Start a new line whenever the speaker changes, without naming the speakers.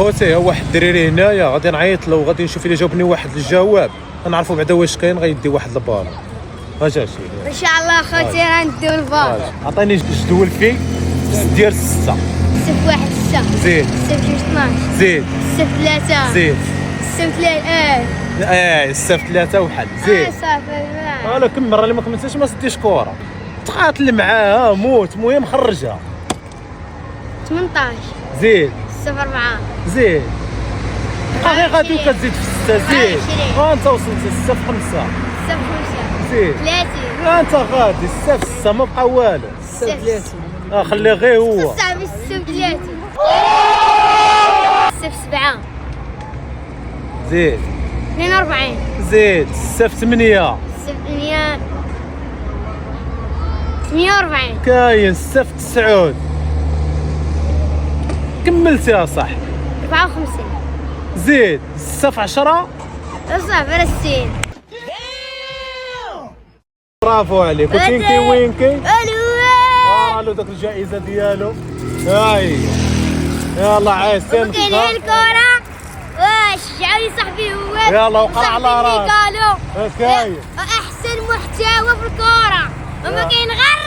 خوتي واحد الدريري هنايا غادي نعيط له وغادي نشوف الا جاوبني واحد الجواب غنعرفوا بعدا واش كاين غيدي واحد البالون. اجا شي
ان شاء الله خوتي غنديو البالون.
عطيني جدول فيه ديال 6.
صفر 1 6
زيد.
صفر 2 12
زيد.
صفر 3
زيد.
صفر 3
صفر 3 وحل زيد.
صافي.
انا كم مره اللي ما كملتهاش ما سديش كره تقاتل معاها موت المهم خرجها.
18
زيد.
صفر 4
زيد. غادي غادي وكتزيد في 6 زيد.
20.
انت وصلتي 6 في 5
صفر 5
زيد.
30
انت غادي 6 في 6 ما بقى والو.
صفر 30
خليه غير هو.
9 في 36 صفر 7
زيد.
42
زيد. 6 في 8
صفر 8 48
كاين. 6 في 9 كملتيها صح.
54
زيد. 6 في 10
صفر 60
برافو عليك. وكينكي وينكي
الو
له داك الجائزه ديالو. هاي يلا عايسين.
كاين هي الكرة واش شجعوني صاحبي هو
يلا وقع على راسك.
قالوا
كاين
احسن محتوى في الكرة وما كاين غير